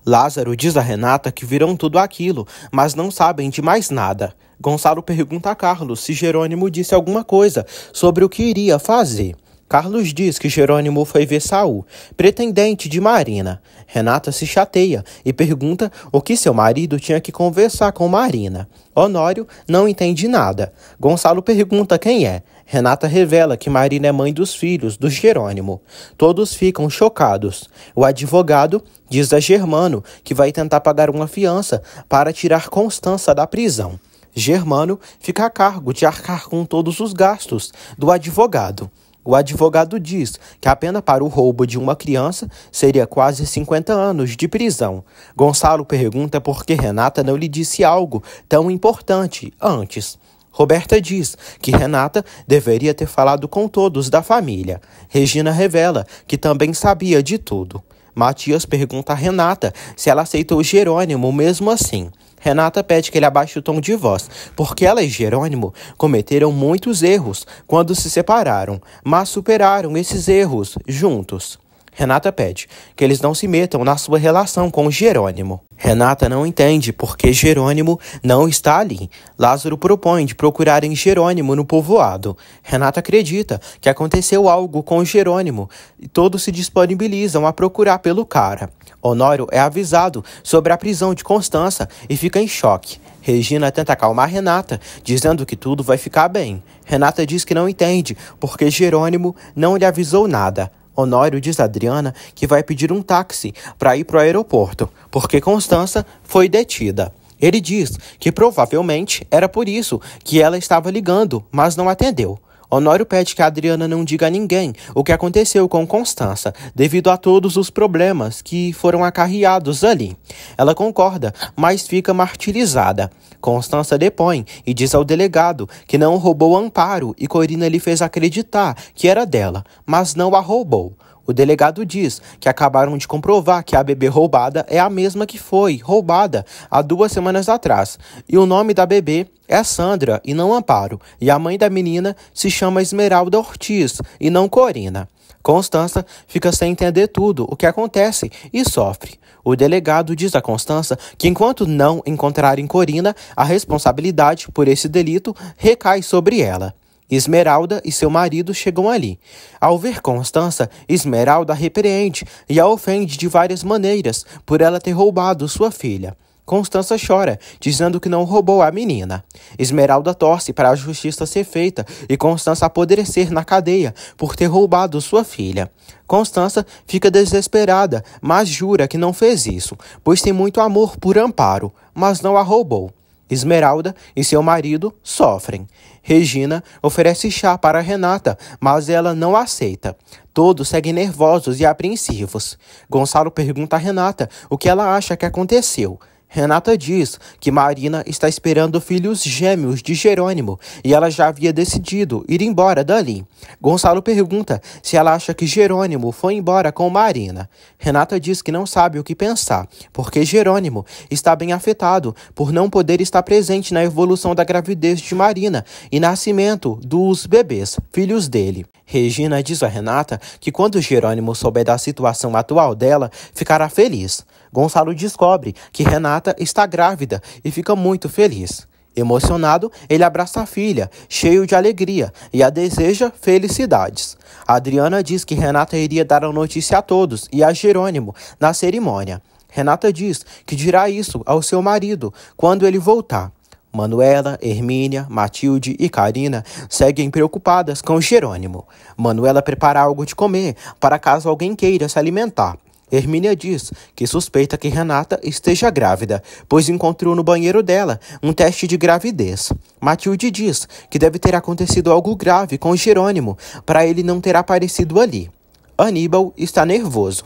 Lázaro diz a Renata que viram tudo aquilo, mas não sabem de mais nada. Gonçalo pergunta a Carlos se Jerônimo disse alguma coisa sobre o que iria fazer. Carlos diz que Jerônimo foi ver Saul, pretendente de Marina. Renata se chateia e pergunta o que seu marido tinha que conversar com Marina. Honório não entende nada. Gonçalo pergunta quem é. Renata revela que Marina é mãe dos filhos do Jerônimo. Todos ficam chocados. O advogado diz a Germano que vai tentar pagar uma fiança para tirar Constança da prisão. Germano fica a cargo de arcar com todos os gastos do advogado. O advogado diz que a pena para o roubo de uma criança seria quase 50 anos de prisão. Gonçalo pergunta por que Renata não lhe disse algo tão importante antes. Roberta diz que Renata deveria ter falado com todos da família. Regina revela que também sabia de tudo. Matias pergunta a Renata se ela aceitou Jerônimo mesmo assim. Renata pede que ele abaixe o tom de voz, porque ela e Jerônimo cometeram muitos erros quando se separaram, mas superaram esses erros juntos. Renata pede que eles não se metam na sua relação com Jerônimo. Renata não entende porque Jerônimo não está ali. Lázaro propõe de procurarem Jerônimo no povoado. Renata acredita que aconteceu algo com Jerônimo e todos se disponibilizam a procurar pelo cara. Honório é avisado sobre a prisão de Constança e fica em choque. Regina tenta acalmar Renata, dizendo que tudo vai ficar bem. Renata diz que não entende porque Jerônimo não lhe avisou nada. Honório diz a Adriana que vai pedir um táxi para ir para o aeroporto, porque Constança foi detida. Ele diz que provavelmente era por isso que ela estava ligando, mas não atendeu. Honório pede que a Adriana não diga a ninguém o que aconteceu com Constança, devido a todos os problemas que foram acarreados ali. Ela concorda, mas fica martirizada. Constança depõe e diz ao delegado que não roubou Amparo e Corina lhe fez acreditar que era dela, mas não a roubou. O delegado diz que acabaram de comprovar que a bebê roubada é a mesma que foi roubada há 2 semanas atrás. E o nome da bebê é Sandra e não Amparo. E a mãe da menina se chama Esmeralda Ortiz e não Corina. Constança fica sem entender tudo o que acontece e sofre. O delegado diz a Constança que enquanto não encontrarem Corina, a responsabilidade por esse delito recai sobre ela. Esmeralda e seu marido chegam ali. Ao ver Constança, Esmeralda a repreende e a ofende de várias maneiras por ela ter roubado sua filha. Constança chora, dizendo que não roubou a menina. Esmeralda torce para a justiça ser feita e Constança apodrecer na cadeia por ter roubado sua filha. Constança fica desesperada, mas jura que não fez isso, pois tem muito amor por Amparo, mas não a roubou. Esmeralda e seu marido sofrem. Regina oferece chá para Renata, mas ela não aceita. Todos seguem nervosos e apreensivos. Gonçalo pergunta a Renata o que ela acha que aconteceu. Renata diz que Marina está esperando filhos gêmeos de Jerônimo e ela já havia decidido ir embora dali. Gonçalo pergunta se ela acha que Jerônimo foi embora com Marina. Renata diz que não sabe o que pensar, porque Jerônimo está bem afetado por não poder estar presente na evolução da gravidez de Marina e nascimento dos bebês, filhos dele. Regina diz a Renata que quando Jerônimo souber da situação atual dela, ficará feliz. Gonçalo descobre que Renata está grávida e fica muito feliz. Emocionado, ele abraça a filha, cheio de alegria, e a deseja felicidades. Adriana diz que Renata iria dar a notícia a todos e a Jerônimo na cerimônia. Renata diz que dirá isso ao seu marido quando ele voltar. Manuela, Hermínia, Matilde e Karina seguem preocupadas com Jerônimo. Manuela prepara algo de comer para caso alguém queira se alimentar. Hermínia diz que suspeita que Renata esteja grávida, pois encontrou no banheiro dela um teste de gravidez. Matilde diz que deve ter acontecido algo grave com Jerônimo para ele não ter aparecido ali. Aníbal está nervoso.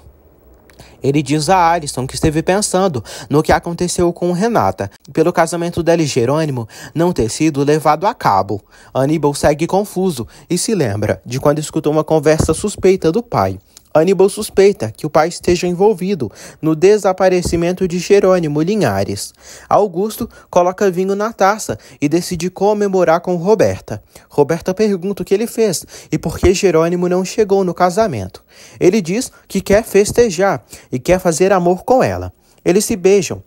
Ele diz a Alisson que esteve pensando no que aconteceu com Renata, pelo casamento dela e Jerônimo não ter sido levado a cabo. Aníbal segue confuso e se lembra de quando escutou uma conversa suspeita do pai. Aníbal suspeita que o pai esteja envolvido no desaparecimento de Jerônimo Linhares. Augusto coloca vinho na taça e decide comemorar com Roberta. Roberta pergunta o que ele fez e por que Jerônimo não chegou no casamento. Ele diz que quer festejar e quer fazer amor com ela. Eles se beijam,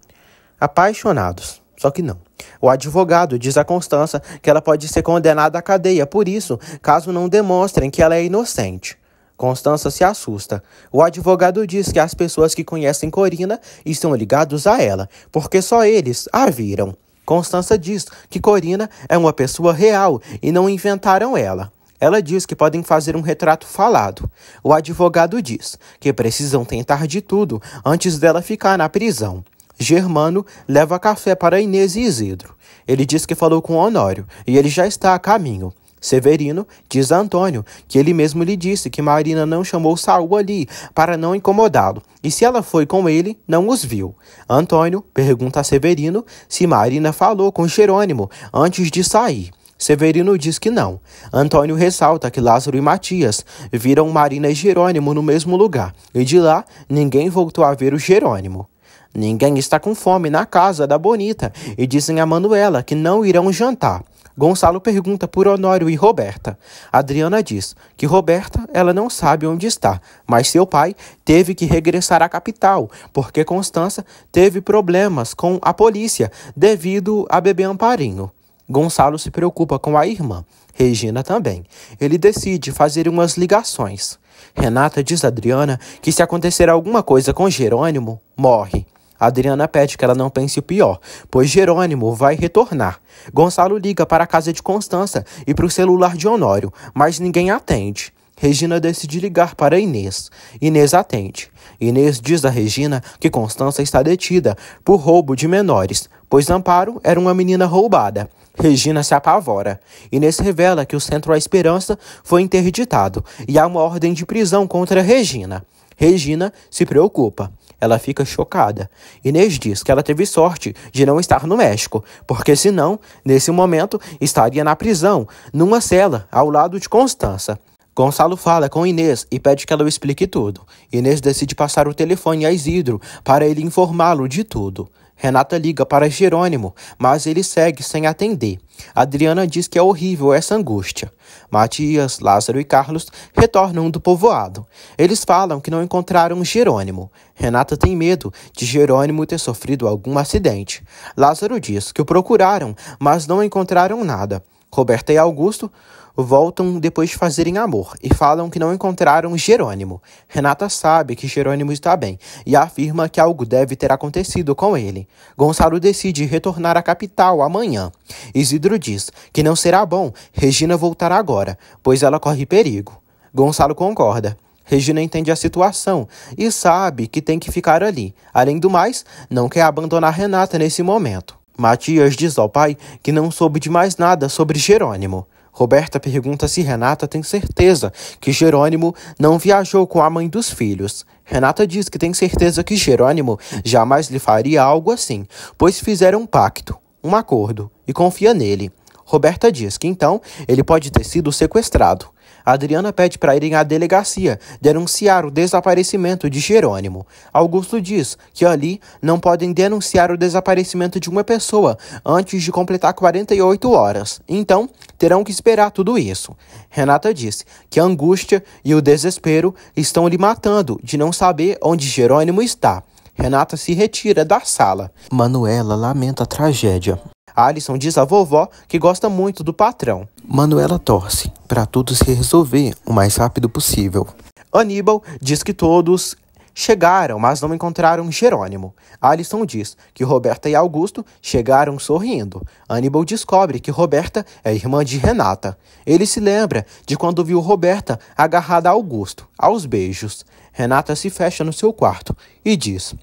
apaixonados. Só que não. O advogado diz a Constança que ela pode ser condenada à cadeia por isso, caso não demonstrem que ela é inocente. Constança se assusta. O advogado diz que as pessoas que conhecem Corina estão ligados a ela, porque só eles a viram. Constança diz que Corina é uma pessoa real e não inventaram ela. Ela diz que podem fazer um retrato falado. O advogado diz que precisam tentar de tudo antes dela ficar na prisão. Germano leva café para Inês e Isidro. Ele diz que falou com Honório e ele já está a caminho. Severino diz a Antônio que ele mesmo lhe disse que Marina não chamou Saul ali para não incomodá-lo, e se ela foi com ele, não os viu. Antônio pergunta a Severino se Marina falou com Jerônimo antes de sair. Severino diz que não. Antônio ressalta que Lázaro e Matias viram Marina e Jerônimo no mesmo lugar, e de lá ninguém voltou a ver o Jerônimo. Ninguém está com fome na casa da Bonita e dizem a Manuela que não irão jantar. Gonçalo pergunta por Honório e Roberta. Adriana diz que Roberta ela não sabe onde está, mas seu pai teve que regressar à capital, porque Constança teve problemas com a polícia devido a bebê Amparinho. Gonçalo se preocupa com a irmã, Regina também. Ele decide fazer umas ligações. Renata diz a Adriana que se acontecer alguma coisa com Jerônimo, morre. Adriana pede que ela não pense o pior, pois Jerônimo vai retornar. Gonçalo liga para a casa de Constança e para o celular de Honório, mas ninguém atende. Regina decide ligar para Inês. Inês atende. Inês diz a Regina que Constança está detida por roubo de menores, pois Amparo era uma menina roubada. Regina se apavora. Inês revela que o Centro A Esperança foi interditado e há uma ordem de prisão contra Regina. Regina se preocupa. Ela fica chocada. Inês diz que ela teve sorte de não estar no México, porque senão, nesse momento, estaria na prisão, numa cela, ao lado de Constança. Gonçalo fala com Inês e pede que ela o explique tudo. Inês decide passar o telefone a Isidro para ele informá-lo de tudo. Renata liga para Jerônimo, mas ele segue sem atender. Adriana diz que é horrível essa angústia. Matias, Lázaro e Carlos retornam do povoado. Eles falam que não encontraram Jerônimo. Renata tem medo de Jerônimo ter sofrido algum acidente. Lázaro diz que o procuraram, mas não encontraram nada. Roberta e Augusto voltam depois de fazerem amor e falam que não encontraram Jerônimo. Renata sabe que Jerônimo está bem e afirma que algo deve ter acontecido com ele. Gonçalo decide retornar à capital amanhã. Isidro diz que não será bom Regina voltar agora, pois ela corre perigo. Gonçalo concorda. Regina entende a situação e sabe que tem que ficar ali. Além do mais, não quer abandonar Renata nesse momento. Matias diz ao pai que não soube de mais nada sobre Jerônimo. Roberta pergunta se Renata tem certeza que Jerônimo não viajou com a mãe dos filhos. Renata diz que tem certeza que Jerônimo jamais lhe faria algo assim, pois fizeram um pacto, um acordo, e confia nele. Roberta diz que então ele pode ter sido sequestrado. Adriana pede para irem à delegacia denunciar o desaparecimento de Jerônimo. Augusto diz que ali não podem denunciar o desaparecimento de uma pessoa antes de completar 48 horas. Então, terão que esperar tudo isso. Renata diz que a angústia e o desespero estão lhe matando de não saber onde Jerônimo está. Renata se retira da sala. Manuela lamenta a tragédia. Alisson diz à vovó que gosta muito do patrão. Manuela torce para tudo se resolver o mais rápido possível. Aníbal diz que todos chegaram, mas não encontraram Jerônimo. Alisson diz que Roberta e Augusto chegaram sorrindo. Aníbal descobre que Roberta é irmã de Renata. Ele se lembra de quando viu Roberta agarrada a Augusto, aos beijos. Renata se fecha no seu quarto e diz: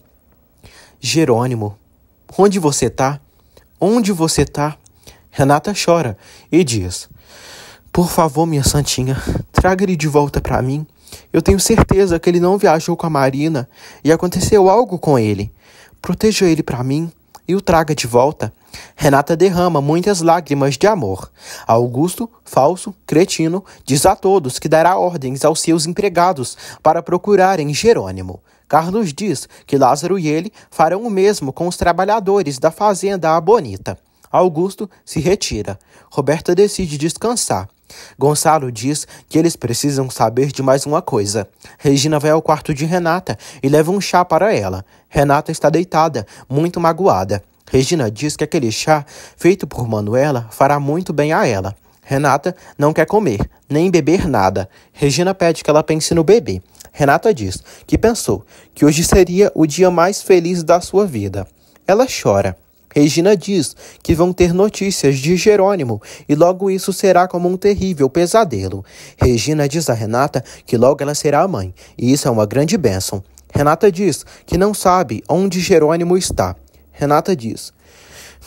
Jerônimo, onde você tá? Onde você tá? Renata chora e diz: por favor, minha santinha, traga ele de volta para mim. Eu tenho certeza que ele não viajou com a Marina e aconteceu algo com ele. Proteja ele para mim e o traga de volta. Renata derrama muitas lágrimas de amor. Augusto, falso, cretino, diz a todos que dará ordens aos seus empregados para procurarem Jerônimo. Carlos diz que Lázaro e ele farão o mesmo com os trabalhadores da fazenda A Bonita. Augusto se retira. Roberta decide descansar. Gonçalo diz que eles precisam saber de mais uma coisa. Regina vai ao quarto de Renata e leva um chá para ela. Renata está deitada, muito magoada. Regina diz que aquele chá, feito por Manuela, fará muito bem a ela. Renata não quer comer, nem beber nada. Regina pede que ela pense no bebê. Renata diz que pensou que hoje seria o dia mais feliz da sua vida. Ela chora. Regina diz que vão ter notícias de Jerônimo e logo isso será como um terrível pesadelo. Regina diz a Renata que logo ela será a mãe, e isso é uma grande bênção. Renata diz que não sabe onde Jerônimo está. Renata diz: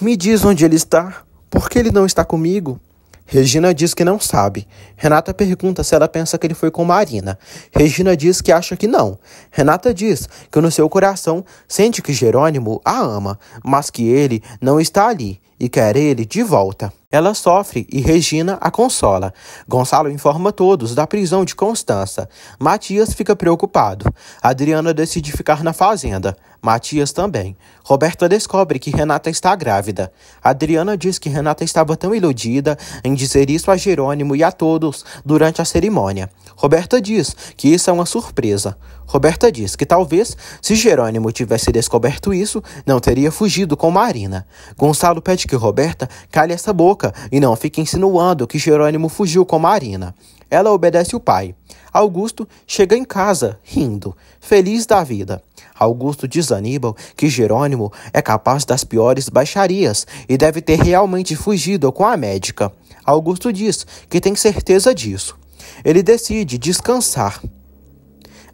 "Me diz onde ele está, por que ele não está comigo?" Regina diz que não sabe. Renata pergunta se ela pensa que ele foi com Marina. Regina diz que acha que não. Renata diz que no seu coração sente que Jerônimo a ama, mas que ele não está ali e quer ele de volta. Ela sofre e Regina a consola. Gonçalo informa todos da prisão de Constança. Matias fica preocupado. Adriana decide ficar na fazenda. Matias também. Roberta descobre que Renata está grávida. Adriana diz que Renata estava tão iludida em dizer isso a Jerônimo e a todos durante a cerimônia. Roberta diz que isso é uma surpresa. Roberta diz que talvez, se Jerônimo tivesse descoberto isso, não teria fugido com Marina. Gonçalo pede que Roberta cale essa boca e não fique insinuando que Jerônimo fugiu com Marina. Ela obedece o pai. Augusto chega em casa, rindo, feliz da vida. Augusto diz a Aníbal que Jerônimo é capaz das piores baixarias e deve ter realmente fugido com a médica. Augusto diz que tem certeza disso. Ele decide descansar.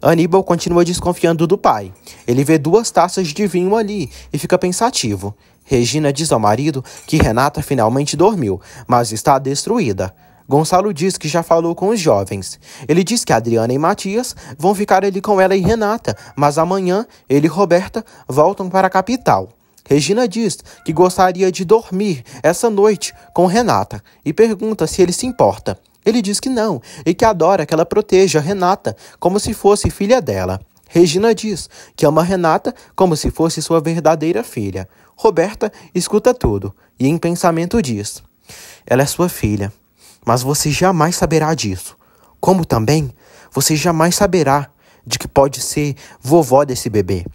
Aníbal continua desconfiando do pai. Ele vê 2 taças de vinho ali e fica pensativo. Regina diz ao marido que Renata finalmente dormiu, mas está destruída. Gonçalo diz que já falou com os jovens. Ele diz que Adriana e Matias vão ficar ali com ela e Renata, mas amanhã ele e Roberta voltam para a capital. Regina diz que gostaria de dormir essa noite com Renata e pergunta se ele se importa. Ele diz que não e que adora que ela proteja Renata como se fosse filha dela. Regina diz que ama Renata como se fosse sua verdadeira filha. Roberta escuta tudo e em pensamento diz: "Ela é sua filha, mas você jamais saberá disso. Como também você jamais saberá de que pode ser vovó desse bebê."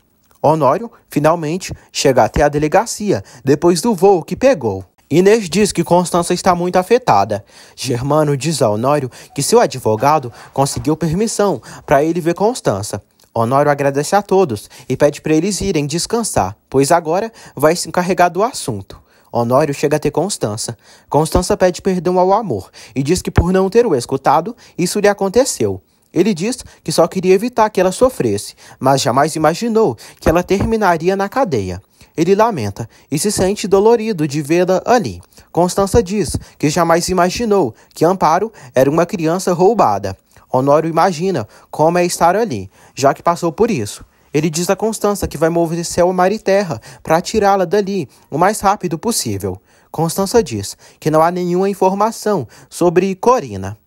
Honório finalmente chega até a delegacia depois do voo que pegou. Inês diz que Constança está muito afetada. Germano diz a Honório que seu advogado conseguiu permissão para ele ver Constança. Honório agradece a todos e pede para eles irem descansar, pois agora vai se encarregar do assunto. Honório chega a ter Constança. Constança pede perdão ao amor e diz que por não ter o escutado, isso lhe aconteceu. Ele diz que só queria evitar que ela sofresse, mas jamais imaginou que ela terminaria na cadeia. Ele lamenta e se sente dolorido de vê-la ali. Constança diz que jamais imaginou que Amparo era uma criança roubada. Honório imagina como é estar ali, já que passou por isso. Ele diz a Constança que vai mover céu, mar e terra para tirá-la dali o mais rápido possível. Constança diz que não há nenhuma informação sobre Corina.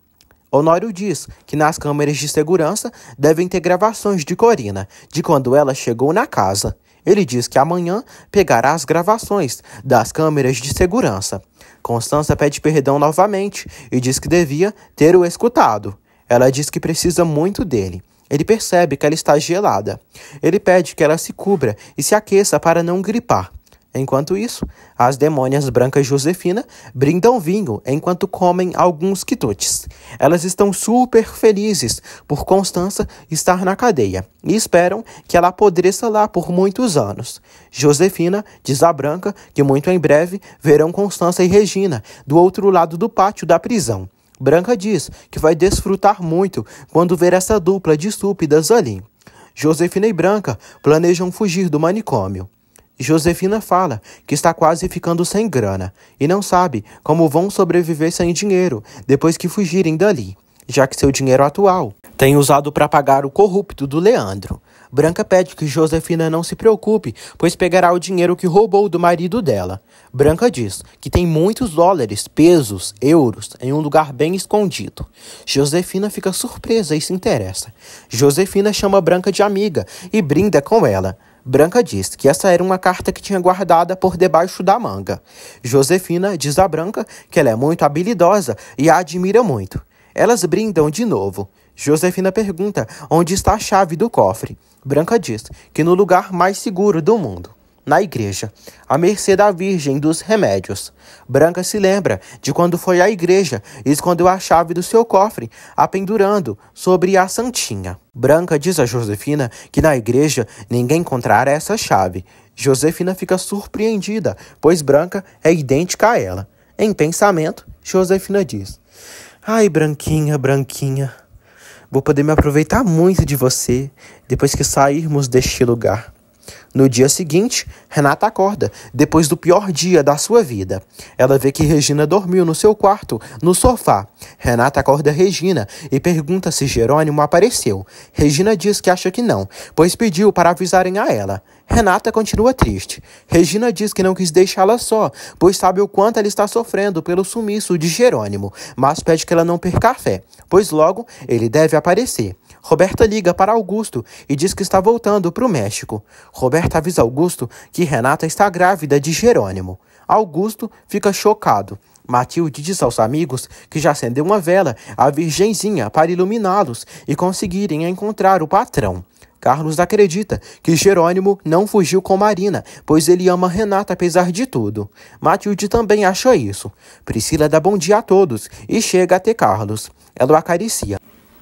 Honório diz que nas câmeras de segurança devem ter gravações de Corina, de quando ela chegou na casa. Ele diz que amanhã pegará as gravações das câmeras de segurança. Constança pede perdão novamente e diz que devia ter o escutado. Ela diz que precisa muito dele. Ele percebe que ela está gelada. Ele pede que ela se cubra e se aqueça para não gripar. Enquanto isso, as demônias Branca e Josefina brindam vinho enquanto comem alguns quitutes. Elas estão super felizes por Constança estar na cadeia e esperam que ela apodreça lá por muitos anos. Josefina diz a Branca que muito em breve verão Constança e Regina do outro lado do pátio da prisão. Branca diz que vai desfrutar muito quando ver essa dupla de estúpidas ali. Josefina e Branca planejam fugir do manicômio. Josefina fala que está quase ficando sem grana e não sabe como vão sobreviver sem dinheiro depois que fugirem dali, já que seu dinheiro atual tem usado para pagar o corrupto do Leandro. Branca pede que Josefina não se preocupe, pois pegará o dinheiro que roubou do marido dela. Branca diz que tem muitos dólares, pesos, euros em um lugar bem escondido. Josefina fica surpresa e se interessa. Josefina chama Branca de amiga e brinda com ela. Branca diz que essa era uma carta que tinha guardada por debaixo da manga. Josefina diz a Branca que ela é muito habilidosa e a admira muito. Elas brindam de novo. Josefina pergunta onde está a chave do cofre. Branca diz que no lugar mais seguro do mundo, na igreja, à mercê da Virgem dos Remédios. Branca se lembra de quando foi à igreja e escondeu a chave do seu cofre, a pendurando sobre a santinha. Branca diz a Josefina que na igreja ninguém encontrará essa chave. Josefina fica surpreendida, pois Branca é idêntica a ela. Em pensamento, Josefina diz: ai, Branquinha, Branquinha, vou poder me aproveitar muito de você depois que sairmos deste lugar. No dia seguinte, Renata acorda, depois do pior dia da sua vida. Ela vê que Regina dormiu no seu quarto, no sofá. Renata acorda Regina e pergunta se Jerônimo apareceu. Regina diz que acha que não, pois pediu para avisarem a ela. Renata continua triste. Regina diz que não quis deixá-la só, pois sabe o quanto ela está sofrendo pelo sumiço de Jerônimo, mas pede que ela não perca a fé, pois logo ele deve aparecer. Roberta liga para Augusto e diz que está voltando para o México. Roberta avisa Augusto que Renata está grávida de Jerônimo. Augusto fica chocado. Matilde diz aos amigos que já acendeu uma vela à Virgenzinha para iluminá-los e conseguirem encontrar o patrão. Carlos acredita que Jerônimo não fugiu com Marina, pois ele ama Renata apesar de tudo. Matilde também acha isso. Priscila dá bom dia a todos e chega até Carlos. Ela o acaricia.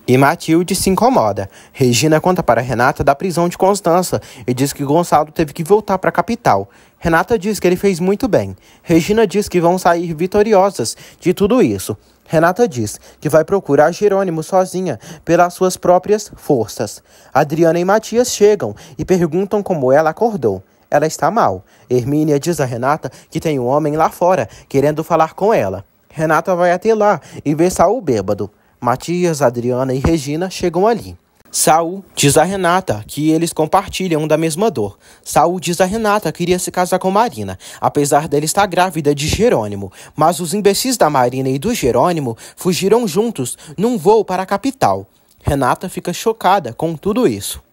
E Matilde se incomoda. Regina conta para Renata da prisão de Constança e diz que Gonçalo teve que voltar para a capital. Renata diz que ele fez muito bem. Regina diz que vão sair vitoriosas de tudo isso. Renata diz que vai procurar Jerônimo sozinha pelas suas próprias forças. Adriana e Matias chegam e perguntam como ela acordou. Ela está mal. Hermínia diz a Renata que tem um homem lá fora querendo falar com ela. Renata vai até lá e vê Saul bêbado. Matias, Adriana e Regina chegam ali. Saul diz a Renata que eles compartilham da mesma dor. Saul diz a Renata que iria se casar com Marina, apesar dela estar grávida de Jerônimo. Mas os imbecis da Marina e do Jerônimo fugiram juntos num voo para a capital. Renata fica chocada com tudo isso.